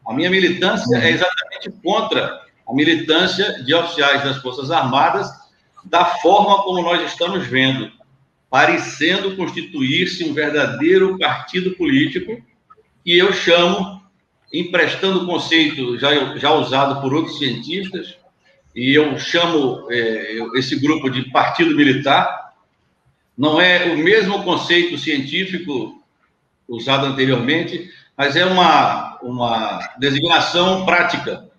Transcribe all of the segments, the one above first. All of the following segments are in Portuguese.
A minha militância é exatamente contra a militância de oficiais das Forças Armadas, da forma como nós estamos vendo, parecendo constituir-se um verdadeiro partido político, que eu chamo, emprestando o conceito já usado por outros cientistas, e eu chamo esse grupo de partido militar. Não é o mesmo conceito científico usado anteriormente, mas é uma designação prática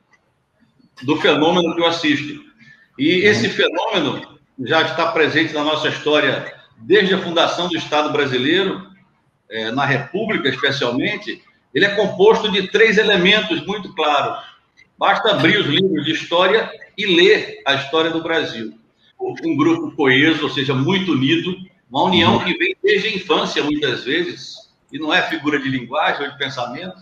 do fenômeno que eu assisto. E esse fenômeno já está presente na nossa história desde a fundação do Estado brasileiro, na República especialmente. Ele é composto de 3 elementos muito claros. Basta abrir os livros de história e ler a história do Brasil. Um grupo coeso, ou seja, muito unido, uma união que vem desde a infância, muitas vezes, e não é figura de linguagem ou de pensamento,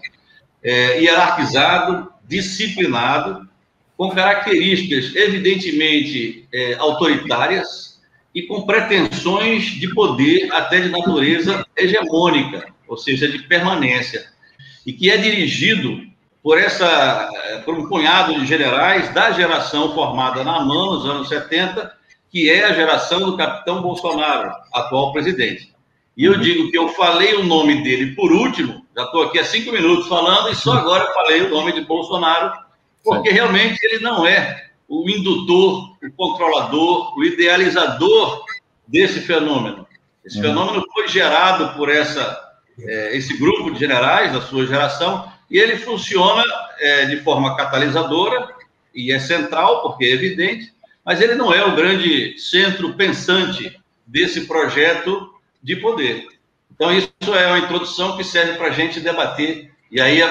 hierarquizado, disciplinado, com características evidentemente autoritárias e com pretensões de poder até de natureza hegemônica, ou seja, de permanência, e que é dirigido por um punhado de generais da geração formada na AMAN, nos anos 70, que é a geração do capitão Bolsonaro, atual presidente. E eu digo que eu falei o nome dele por último, já estou aqui há 5 minutos falando, e só agora eu falei o nome de Bolsonaro, porque realmente ele não é o indutor, o controlador, o idealizador desse fenômeno. Esse fenômeno foi gerado por esse grupo de generais da sua geração, e ele funciona de forma catalisadora, e é central, porque é evidente, mas ele não é o grande centro pensante desse projeto de poder. Então, isso é uma introdução que serve para a gente debater, e aí eu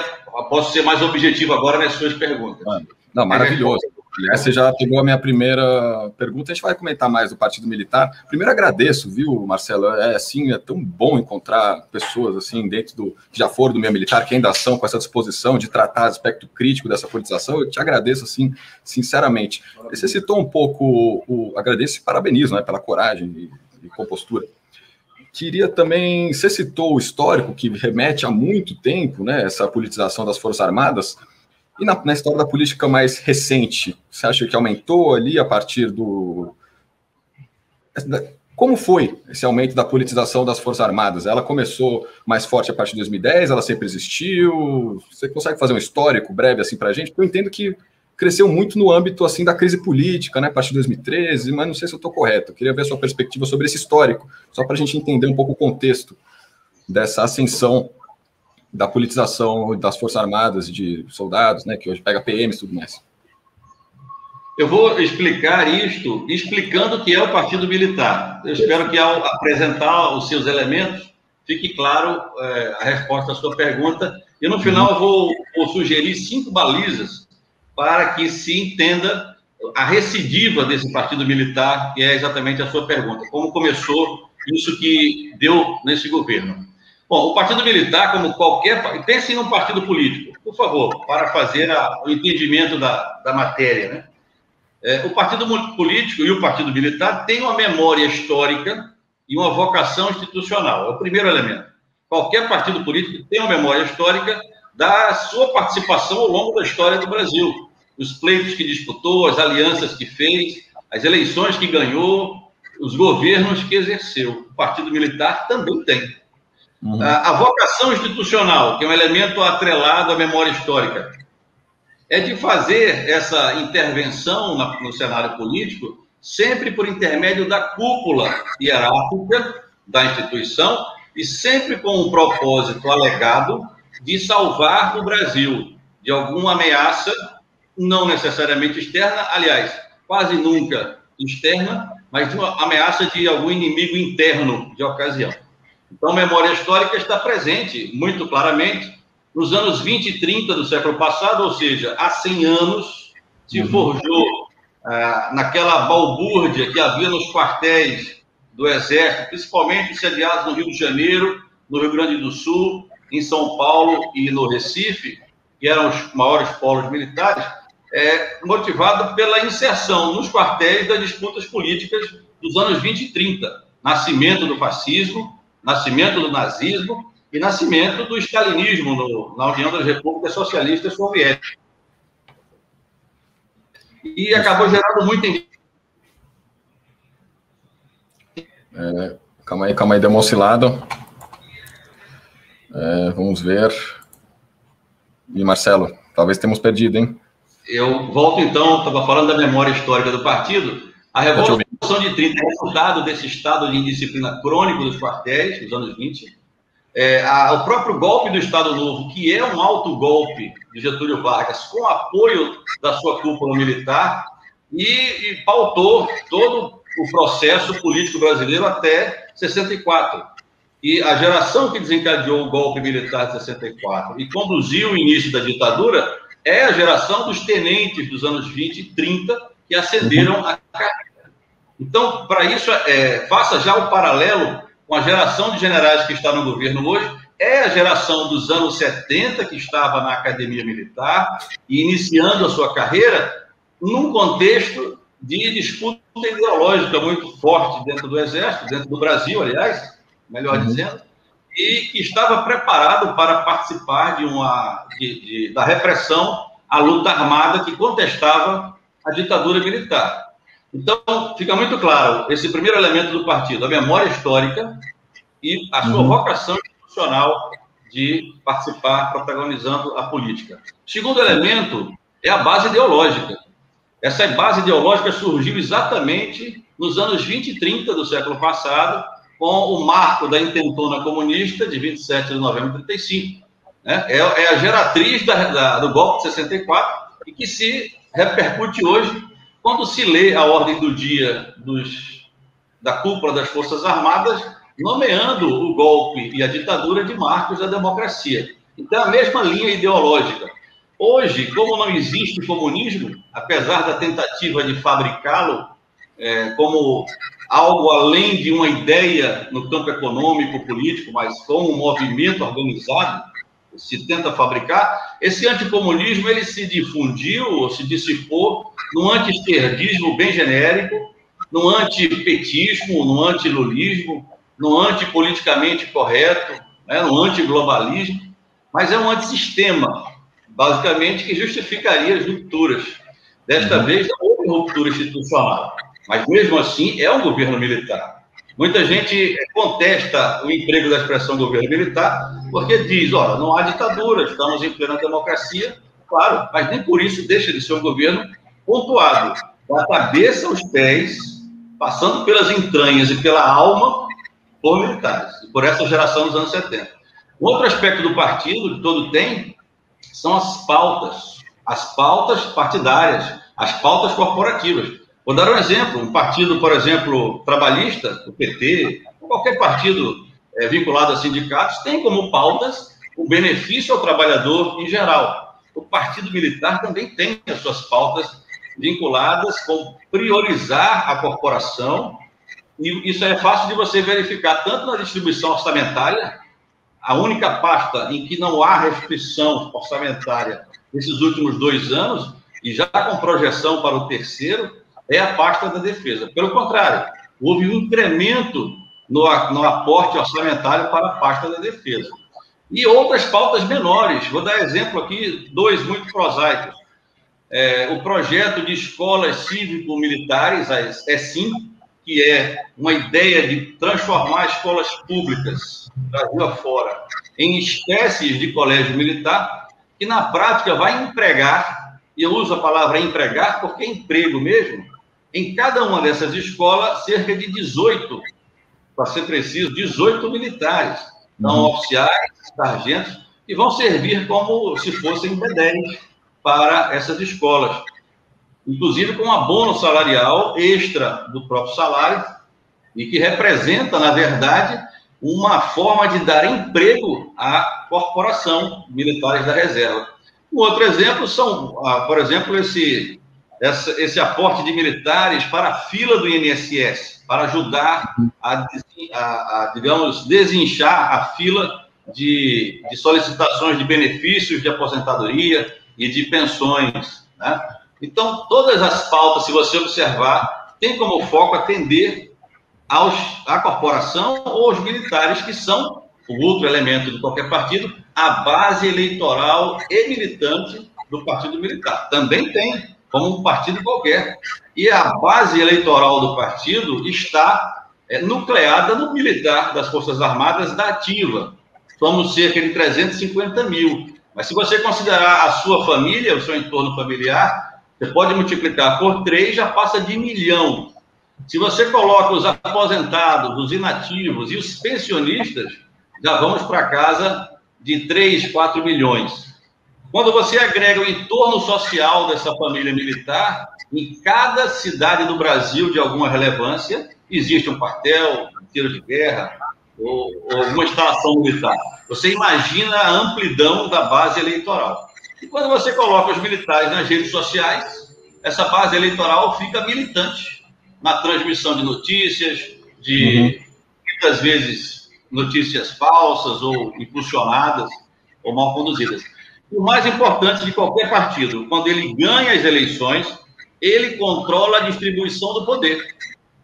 posso ser mais objetivo agora nas suas perguntas. Não, maravilhoso. Aliás, você já pegou a minha primeira pergunta, a gente vai comentar mais do Partido Militar. Primeiro, agradeço, viu, Marcelo? É tão bom encontrar pessoas assim dentro que já foram do meio militar, que ainda são com essa disposição de tratar aspecto crítico dessa politização. Eu te agradeço, assim, sinceramente. Você citou um pouco, agradeço e parabenizo, né, pela coragem e compostura. Queria também, você citou o histórico que remete a muito tempo, né, essa politização das Forças Armadas. E na história da política mais recente, você acha que aumentou ali a partir do... Como foi esse aumento da politização das Forças Armadas? Ela começou mais forte a partir de 2010, ela sempre existiu? Você consegue fazer um histórico breve assim para a gente? Porque eu entendo que cresceu muito no âmbito assim da crise política, né, a partir de 2013, mas não sei se eu estou correto. Eu queria ver a sua perspectiva sobre esse histórico, só para a gente entender um pouco o contexto dessa ascensão da politização das Forças Armadas, de soldados, né, que hoje pega PMs e tudo mais. Eu vou explicar isto explicando o que é o Partido Militar. Eu espero que, ao apresentar os seus elementos, fique claro a resposta à sua pergunta. E, no final, eu vou sugerir 5 balizas para que se entenda a recidiva desse Partido Militar, que é exatamente a sua pergunta. Como começou isso que deu nesse governo? Bom, o Partido Militar, como qualquer... Pense num partido político, por favor, para fazer o entendimento da matéria, né? O partido político e o Partido Militar têm uma memória histórica e uma vocação institucional. É o primeiro elemento. Qualquer partido político tem uma memória histórica da sua participação ao longo da história do Brasil. Os pleitos que disputou, as alianças que fez, as eleições que ganhou, os governos que exerceu. O Partido Militar também tem. A vocação institucional, que é um elemento atrelado à memória histórica, é de fazer essa intervenção no cenário político sempre por intermédio da cúpula hierárquica da instituição e sempre com um propósito alegado de salvar o Brasil de alguma ameaça, não necessariamente externa, aliás, quase nunca externa, mas de uma ameaça de algum inimigo interno de ocasião. Então, a memória histórica está presente muito claramente nos anos 20 e 30 do século passado, ou seja, há 100 anos, se forjou naquela balbúrdia que havia nos quartéis do Exército, principalmente os sediados no Rio de Janeiro, no Rio Grande do Sul, em São Paulo e no Recife, que eram os maiores polos militares, motivado pela inserção nos quartéis das disputas políticas dos anos 20 e 30, nascimento do fascismo, nascimento do nazismo, e nascimento do stalinismo na União das Repúblicas Socialistas Soviéticas. E acabou gerando muita... Calma aí, deu uma oscilada. Vamos ver. E Marcelo, talvez tenhamos perdido, hein? Eu volto então, estava falando da memória histórica do partido. A Revolução de 30 é resultado desse estado de indisciplina crônico dos quartéis, nos anos 20. O próprio golpe do Estado Novo, que é um autogolpe de Getúlio Vargas, com apoio da sua cúpula militar, e pautou todo o processo político brasileiro até 64. E a geração que desencadeou o golpe militar de 64 e conduziu o início da ditadura é a geração dos tenentes dos anos 20 e 30 que ascenderam a carreira. Então, para isso, faça já o paralelo com a geração de generais que está no governo hoje, é a geração dos anos 70 que estava na academia militar e iniciando a sua carreira num contexto de disputa ideológica muito forte dentro do Exército, dentro do Brasil, aliás, melhor dizendo, e que estava preparado para participar da repressão à luta armada que contestava a ditadura militar. Então, fica muito claro esse primeiro elemento do partido, a memória histórica e a sua vocação institucional de participar, protagonizando a política. O segundo elemento é a base ideológica. Essa base ideológica surgiu exatamente nos anos 20 e 30 do século passado, com o marco da intentona comunista de 27 de novembro de 35. É a geratriz do golpe de 64 e que se repercute hoje quando se lê a ordem do dia da cúpula das Forças Armadas, nomeando o golpe e a ditadura de marcos da democracia. Então, a mesma linha ideológica. Hoje, como não existe comunismo, apesar da tentativa de fabricá-lo como algo além de uma ideia no campo econômico, político, mas como um movimento organizado, se tenta fabricar, esse anticomunismo ele se difundiu ou se dissipou num anti-esquerdismo bem genérico, num antipetismo, num antilulismo, num antipoliticamente correto, num antiglobalismo, mas é um antissistema, basicamente, que justificaria as rupturas. Desta vez, não houve ruptura institucional, mas mesmo assim é um governo militar. Muita gente contesta o emprego da expressão governo militar, porque diz, olha, não há ditadura, estamos em plena democracia, claro, mas nem por isso deixa de ser um governo pontuado, da cabeça aos pés, passando pelas entranhas e pela alma, por militares, por essa geração dos anos 70. Um outro aspecto do partido, que todo tem, são as pautas partidárias, as pautas corporativas. Vou dar um exemplo, um partido, por exemplo, trabalhista, o PT, qualquer partido vinculado a sindicatos, tem como pautas o benefício ao trabalhador em geral. O partido militar também tem as suas pautas vinculadas com priorizar a corporação, e isso é fácil de você verificar tanto na distribuição orçamentária, a única pasta em que não há restrição orçamentária nesses últimos 2 anos, e já com projeção para o terceiro, é a pasta da defesa. Pelo contrário, houve um incremento no aporte orçamentário para a pasta da defesa. E outras pautas menores. Vou dar exemplo aqui, 2 muito prosaicos. O projeto de escolas cívico-militares, a ESIM, que é uma ideia de transformar escolas públicas, Brasil afora, em espécies de colégio militar, que na prática vai empregar, e eu uso a palavra empregar porque é emprego mesmo, em cada uma dessas escolas, cerca de 18, para ser preciso, 18 militares, não oficiais, sargentos, que vão servir como se fossem B10 para essas escolas, inclusive com um abono salarial extra do próprio salário, e que representa, na verdade, uma forma de dar emprego à corporação militares da reserva. Um outro exemplo são, por exemplo, esse aporte de militares para a fila do INSS, para ajudar digamos, desinchar a fila de solicitações de benefícios de aposentadoria e de pensões, né? Então, todas as pautas, se você observar, tem como foco atender à corporação ou aos militares que são o outro elemento de qualquer partido, a base eleitoral e militante do partido militar. Também tem, como um partido qualquer. E a base eleitoral do partido está nucleada no militar das Forças Armadas da ativa. Somos cerca de 350 mil. Mas se você considerar a sua família, o seu entorno familiar, você pode multiplicar por 3, já passa de 1 milhão. Se você coloca os aposentados, os inativos e os pensionistas, já vamos para casa de 3, 4 milhões. Quando você agrega o entorno social dessa família militar, em cada cidade do Brasil de alguma relevância, existe um quartel, um tiro de guerra ou alguma instalação militar. Você imagina a amplidão da base eleitoral. E quando você coloca os militares nas redes sociais, essa base eleitoral fica militante na transmissão de notícias, de muitas vezes notícias falsas ou impulsionadas ou mal conduzidas. O mais importante de qualquer partido, quando ele ganha as eleições, ele controla a distribuição do poder,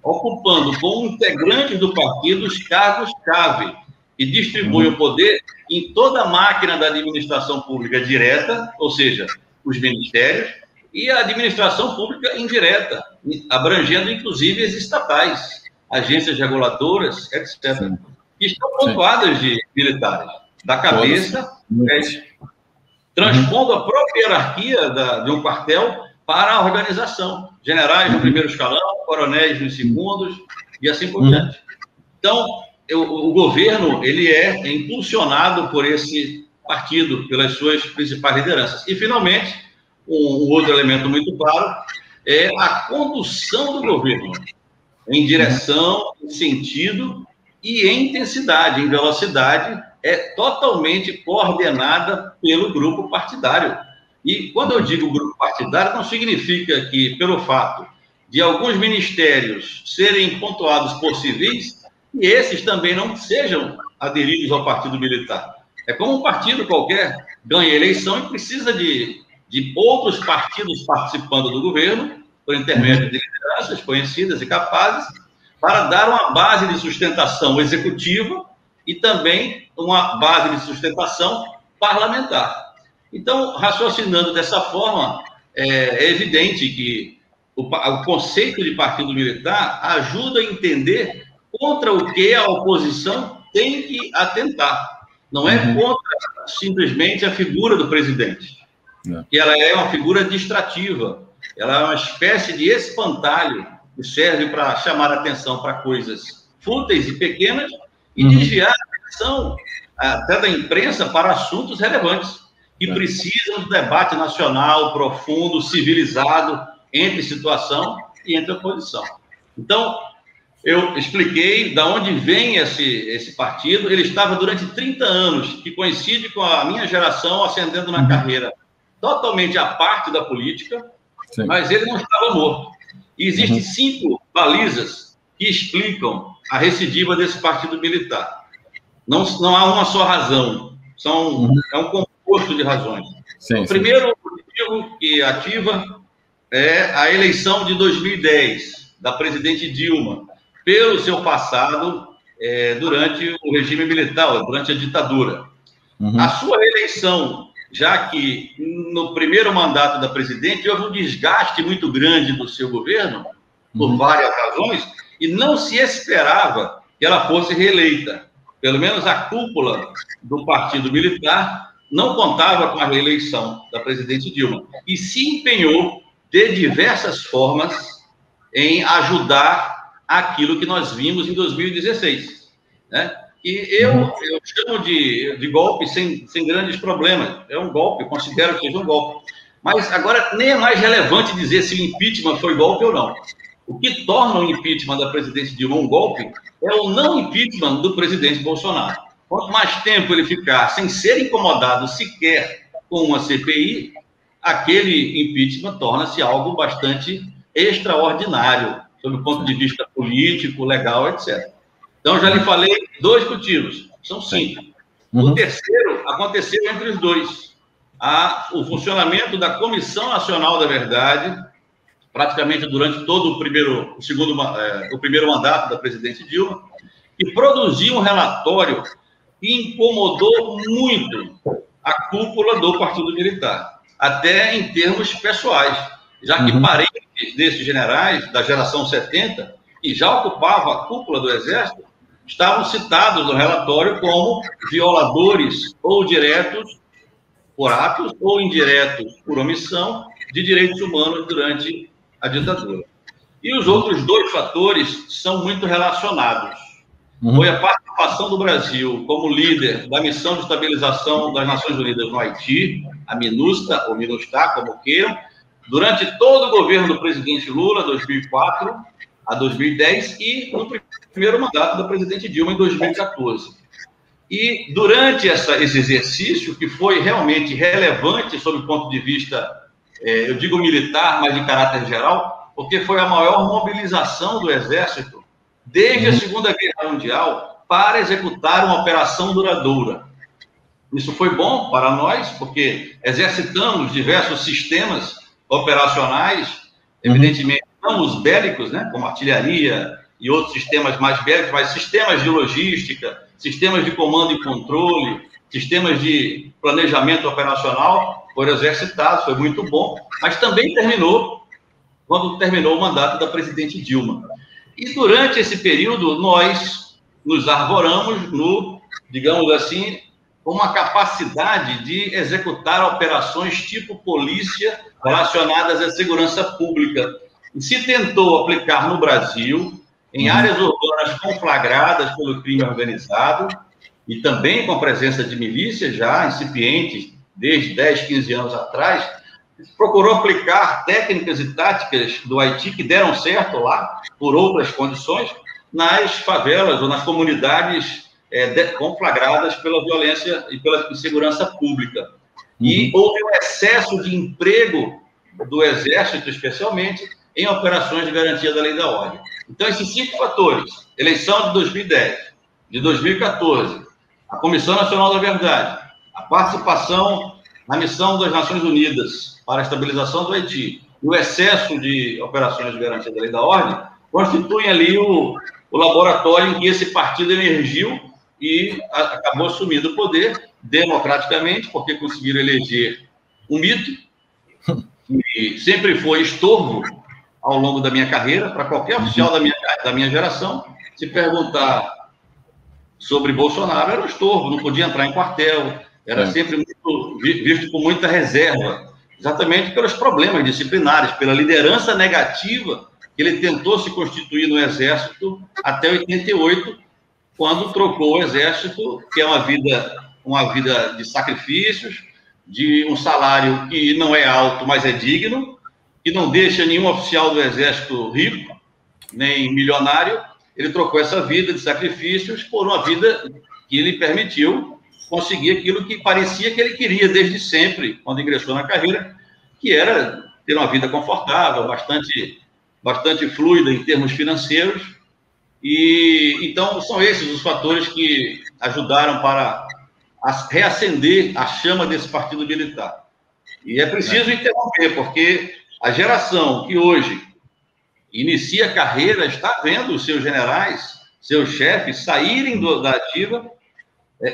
ocupando como integrantes do partido os cargos-chave e distribui o poder em toda a máquina da administração pública direta, ou seja, os ministérios, e a administração pública indireta, abrangendo inclusive as estatais, agências reguladoras, etc., que estão pontuadas de militares, da cabeça, transpondo a própria hierarquia de um quartel para a organização. Generais no primeiro escalão, coronéis nos segundos, e assim por diante. Então, o governo ele é impulsionado por esse partido, pelas suas principais lideranças. E, finalmente, um outro elemento muito claro é a condução do governo em direção, em sentido e em intensidade, em velocidade, é totalmente coordenada pelo grupo partidário. E quando eu digo grupo partidário, não significa que, pelo fato de alguns ministérios serem pontuados por civis, e esses também não sejam aderidos ao partido militar. É como um partido qualquer ganha eleição e precisa de outros partidos participando do governo, por intermédio de lideranças conhecidas e capazes, para dar uma base de sustentação executiva e também uma base de sustentação parlamentar. Então, raciocinando dessa forma, é evidente que o conceito de partido militar ajuda a entender contra o que a oposição tem que atentar. Não é contra simplesmente a figura do presidente, que ela é uma figura distrativa, ela é uma espécie de espantalho que serve para chamar a atenção para coisas fúteis e pequenas e desviar a atenção até da imprensa para assuntos relevantes que precisam de debate nacional profundo, civilizado, entre situação e entre oposição. Então, eu expliquei de onde vem esse partido. Ele estava durante 30 anos, que coincide com a minha geração ascendendo na carreira, totalmente à parte da política, mas ele não estava morto. E existem 5 balizas que explicam a recidiva desse partido militar. Não há uma só razão, é um composto de razões. O primeiro motivo que ativa é a eleição de 2010, da presidente Dilma, pelo seu passado durante o regime militar, durante a ditadura. A sua reeleição, já que no primeiro mandato da presidente houve um desgaste muito grande do seu governo, por várias razões, e não se esperava que ela fosse reeleita. Pelo menos a cúpula do partido militar não contava com a reeleição da presidente Dilma, e se empenhou de diversas formas em ajudar aquilo que nós vimos em 2016, né? E eu chamo de golpe sem grandes problemas. É um golpe, considero que seja um golpe. Mas agora nem é mais relevante dizer se o impeachment foi golpe ou não. O que torna o impeachment da presidente Dilma um golpe é o não impeachment do presidente Bolsonaro. Quanto mais tempo ele ficar sem ser incomodado sequer com uma CPI, aquele impeachment torna-se algo bastante extraordinário, sob o ponto de vista político, legal, etc. Então, já lhe falei 2 motivos, são 5. O terceiro aconteceu entre os 2. O funcionamento da Comissão Nacional da Verdade, praticamente durante todo o primeiro mandato da presidente Dilma, que produziu um relatório que incomodou muito a cúpula do Partido Militar, até em termos pessoais, já que parentes desses generais da geração 70, que já ocupavam a cúpula do Exército, estavam citados no relatório como violadores ou diretos por atos ou indiretos por omissão de direitos humanos durante a ditadura. E os outros dois fatores são muito relacionados. Foi a participação do Brasil como líder da missão de estabilização das Nações Unidas no Haiti, a MINUSTA, ou MINUSTAH, como queiram, durante todo o governo do presidente Lula, 2004 a 2010, e no primeiro mandato da presidente Dilma, em 2014. E durante esse exercício, que foi realmente relevante sob o ponto de vista, eu digo militar, mas de caráter geral, porque foi a maior mobilização do Exército desde a Segunda Guerra Mundial para executar uma operação duradoura. Isso foi bom para nós, porque exercitamos diversos sistemas operacionais, evidentemente não os bélicos, né, como artilharia e outros sistemas mais bélicos, mas sistemas de logística, sistemas de comando e controle, sistemas de planejamento operacional foram exercitados, foi muito bom, mas também terminou quando terminou o mandato da presidente Dilma. E durante esse período, nós nos arvoramos no, digamos assim, com uma capacidade de executar operações tipo polícia relacionadas à segurança pública. E se tentou aplicar no Brasil, em áreas urbanas conflagradas pelo crime organizado, e também com a presença de milícias já incipientes, desde 10, 15 anos atrás, procurou aplicar técnicas e táticas do Haiti que deram certo lá, por outras condições, nas favelas ou nas comunidades conflagradas pela violência e pela insegurança pública. E houve um excesso de emprego do Exército, especialmente, em operações de garantia da lei e da ordem. Então, esses 5 fatores, eleição de 2010, de 2014, a Comissão Nacional da Verdade, a participação na missão das Nações Unidas para a estabilização do Haiti e o excesso de operações de garantia da lei e da ordem, constituem ali o laboratório em que esse partido emergiu e acabou assumindo o poder democraticamente, porque conseguiram eleger um mito, que sempre foi estorvo ao longo da minha carreira, para qualquer oficial da minha geração. Se perguntar sobre Bolsonaro, era um estorvo, não podia entrar em quartel, era sempre visto com muita reserva, exatamente pelos problemas disciplinares, pela liderança negativa que ele tentou se constituir no Exército até 88, quando trocou o Exército, que é uma vida de sacrifícios, de um salário que não é alto, mas é digno, que não deixa nenhum oficial do Exército rico, nem milionário. Ele trocou essa vida de sacrifícios por uma vida que lhe permitiu conseguir aquilo que parecia que ele queria desde sempre, quando ingressou na carreira, que era ter uma vida confortável, bastante fluida em termos financeiros. E então são esses os fatores que ajudaram para reacender a chama desse partido militar. E é preciso interromper, porque a geração que hoje inicia a carreira está vendo os seus generais, seus chefes, saírem da ativa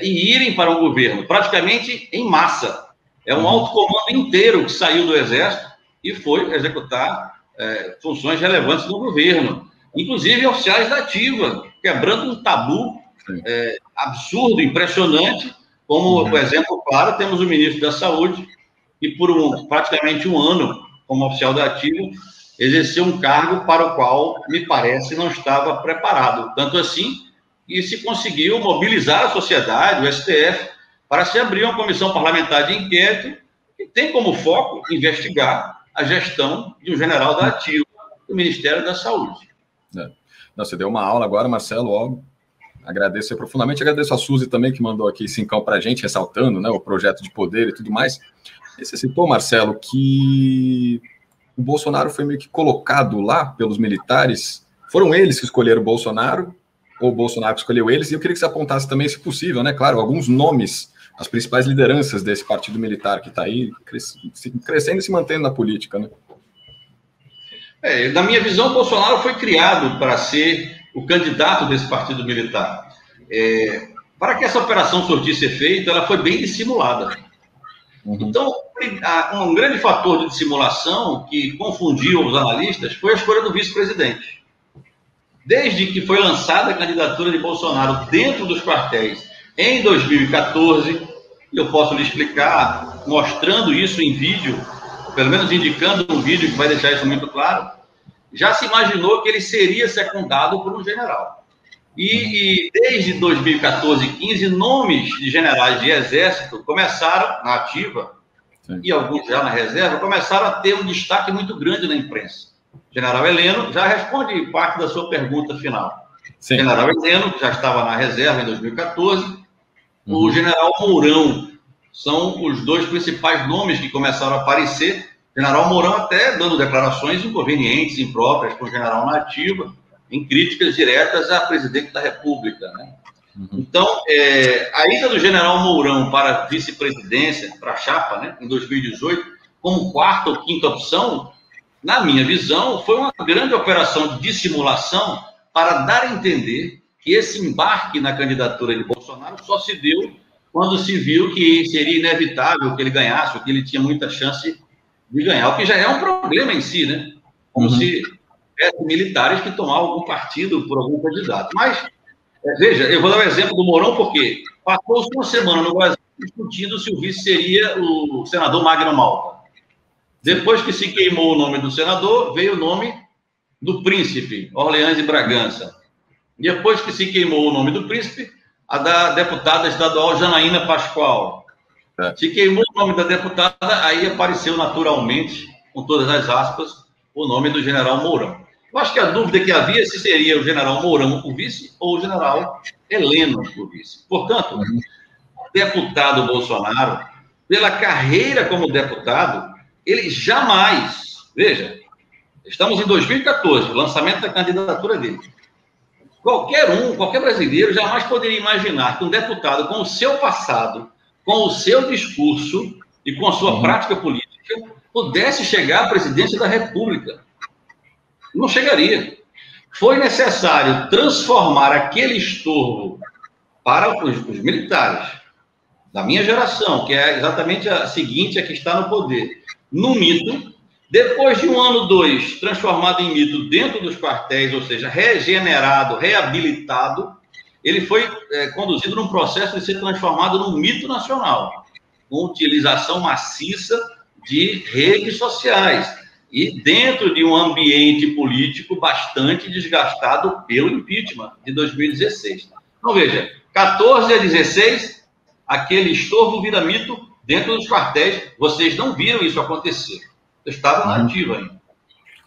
e irem para o governo, praticamente em massa. É um alto comando inteiro que saiu do Exército e foi executar funções relevantes no governo, inclusive oficiais da ativa, quebrando um tabu absurdo, impressionante, como, por exemplo, claro, temos o ministro da Saúde, que por praticamente um ano, como oficial da ativa, exerceu um cargo para o qual, me parece, não estava preparado. Tanto assim, que se conseguiu mobilizar a sociedade, o STF, para se abrir uma comissão parlamentar de inquérito que tem como foco investigar a gestão de um general da ativa do Ministério da Saúde. Não, você deu uma aula agora, Marcelo, ó, agradeço profundamente, agradeço a Suzy também, que mandou aqui 5 para a gente, ressaltando, né, o projeto de poder e tudo mais. E você citou, Marcelo, que o Bolsonaro foi meio que colocado lá pelos militares, foram eles que escolheram o Bolsonaro, ou o Bolsonaro que escolheu eles, e eu queria que você apontasse também, se possível, né, claro, alguns nomes, as principais lideranças desse partido militar que está aí, crescendo e se mantendo na política, né? Na minha visão, o Bolsonaro foi criado para ser o candidato desse partido militar. Para que essa operação surtisse efeito, ela foi bem dissimulada. Então, um grande fator de dissimulação que confundiu os analistas foi a escolha do vice-presidente. Desde que foi lançada a candidatura de Bolsonaro dentro dos quartéis em 2014, e eu posso lhe explicar, mostrando isso em vídeo, pelo menos indicando um vídeo que vai deixar isso muito claro, já se imaginou que ele seria secundado por um general. E desde 2014 e 15, nomes de generais de exército começaram, na ativa, sim, e alguns já na reserva, começaram a ter um destaque muito grande na imprensa. General Heleno já responde parte da sua pergunta final. Sim. General Heleno, que já estava na reserva em 2014, o general Mourão, são os dois principais nomes que começaram a aparecer. General Mourão até dando declarações inconvenientes, impróprias para o general na ativa, em críticas diretas à presidente da República, né? Então, a ida do general Mourão para a vice-presidência, para a chapa, né, em 2018, como quarta ou quinta opção, na minha visão, foi uma grande operação de dissimulação para dar a entender que esse embarque na candidatura de Bolsonaro só se deu quando se viu que seria inevitável que ele ganhasse, ou que ele tinha muita chance de ganhar, o que já é um problema em si, né? Como se militares que tomavam algum partido por algum candidato. Mas, veja, eu vou dar um exemplo do Mourão, porque passou-se uma semana no Brasil discutindo se o vice seria o senador Magno Malta. Depois que se queimou o nome do senador, veio o nome do príncipe, Orleans e Bragança. Depois que se queimou o nome do príncipe, a da deputada estadual Janaína Pascoal. Se queimou o nome da deputada, aí apareceu naturalmente, com todas as aspas, o nome do general Mourão. Eu acho que a dúvida que havia se seria o general Mourão o vice ou o general Heleno o vice. Portanto, o deputado Bolsonaro, pela carreira como deputado, ele jamais, veja, estamos em 2014, o lançamento da candidatura dele. Qualquer brasileiro jamais poderia imaginar que um deputado com o seu passado, com o seu discurso e com a sua prática política pudesse chegar à presidência da República. Não chegaria. Foi necessário transformar aquele estorvo para os militares da minha geração, que é exatamente a seguinte, a que está no poder, num mito. Depois de um ano, dois, transformado em mito dentro dos quartéis, ou seja, regenerado, reabilitado, ele foi conduzido num processo de ser transformado num mito nacional, com utilização maciça de redes sociais e dentro de um ambiente político bastante desgastado pelo impeachment de 2016. Então, veja, 14 a 16, aquele estorvo vira mito dentro dos quartéis. Vocês não viram isso acontecer. Eu estava na ativa ainda.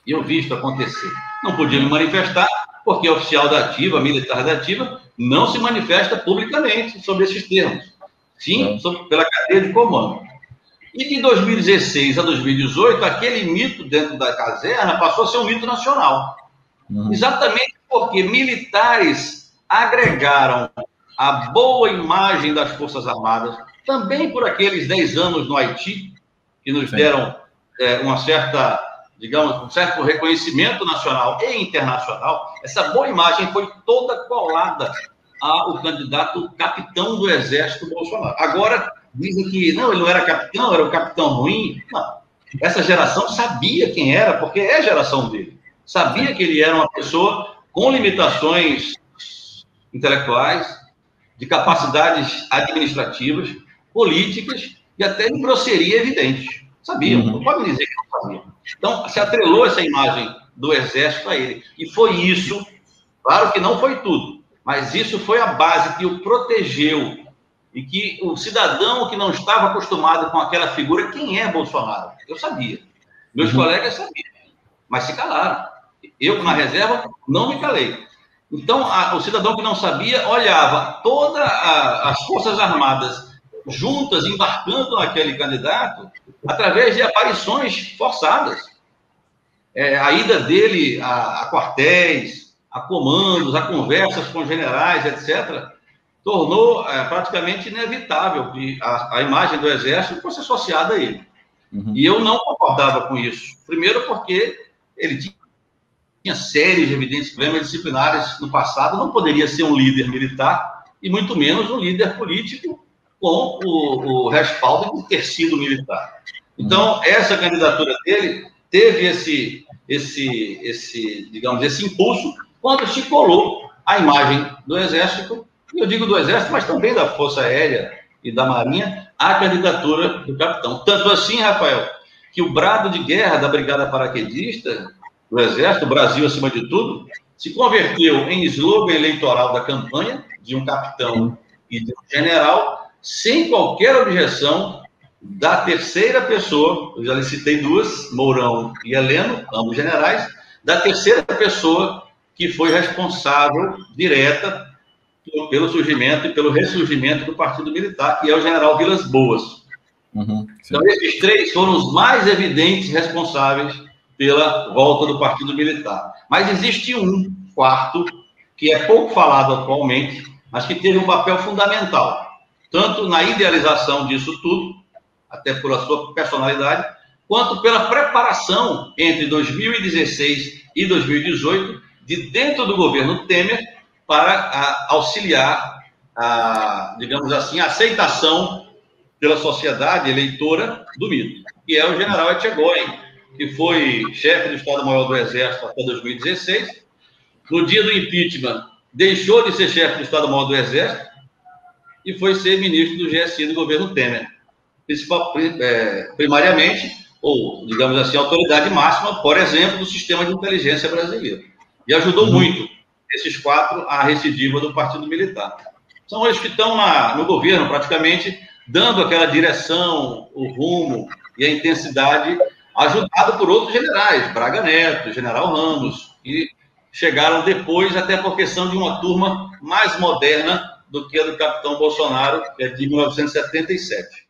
E eu vi isso acontecer. Não podia me manifestar, porque oficial da ativa, militar da ativa, não se manifesta publicamente sobre esses termos. Sim, pela cadeia de comando. E de 2016 a 2018, aquele mito dentro da caserna passou a ser um mito nacional. Exatamente porque militares agregaram a boa imagem das Forças Armadas, também por aqueles 10 anos no Haiti, que nos deram uma certa, digamos, um certo reconhecimento nacional e internacional. Essa boa imagem foi toda colada ao candidato capitão do Exército Bolsonaro. Agora, dizem que não, ele não era capitão, era o capitão ruim. Não. Essa geração sabia quem era, porque é a geração dele. Sabia que ele era uma pessoa com limitações intelectuais, de capacidades administrativas, políticas e até de grosseria evidente. Sabiam, não pode dizer que não sabiam. Então, se atrelou essa imagem do Exército a ele. E foi isso, claro que não foi tudo, mas isso foi a base que o protegeu e que o cidadão que não estava acostumado com aquela figura, quem é Bolsonaro? Eu sabia. Meus colegas sabiam, mas se calaram. Eu, na reserva, não me calei. Então, o cidadão que não sabia olhava todas as Forças Armadas juntas, embarcando naquele candidato, através de aparições forçadas. A ida dele a quartéis, a comandos, a conversas com generais, etc., tornou praticamente inevitável que a imagem do Exército fosse associada a ele. E eu não concordava com isso. Primeiro porque ele tinha sérios e evidentes problemas disciplinares no passado, não poderia ser um líder militar e muito menos um líder político com o respaldo de ter sido militar. Então, essa candidatura dele teve digamos, esse impulso quando se colou a imagem do Exército, e eu digo do Exército, mas também da Força Aérea e da Marinha, à candidatura do capitão. Tanto assim, Rafael, que o brado de guerra da Brigada Paraquedista do Exército, Brasil acima de tudo, se converteu em slogan eleitoral da campanha de um capitão e de um general, sem qualquer objeção da terceira pessoa, eu já lhe citei duas, Mourão e Heleno, ambos generais, da terceira pessoa que foi responsável direta pelo surgimento e pelo ressurgimento do Partido Militar, que é o general Vilas Boas. Então, esses três foram os mais evidentes responsáveis pela volta do Partido Militar. Mas existe um quarto, que é pouco falado atualmente, mas que teve um papel fundamental, tanto na idealização disso tudo, até pela sua personalidade, quanto pela preparação entre 2016 e 2018, de dentro do governo Temer, para auxiliar, digamos assim, a aceitação pela sociedade eleitora do mito, que é o general Etchegóin, que foi chefe do Estado-Maior do Exército até 2016. No dia do impeachment, deixou de ser chefe do Estado-Maior do Exército e foi ser ministro do GSI do governo Temer. Primariamente, ou, digamos assim, autoridade máxima, por exemplo, do sistema de inteligência brasileiro. E ajudou muito esses quatro à recidiva do Partido Militar. São eles que estão no governo, praticamente, dando aquela direção, o rumo e a intensidade, ajudado por outros generais, Braga Neto, General Ramos, que chegaram depois, até por questão de uma turma mais moderna do que a do capitão Bolsonaro, que é de 1977.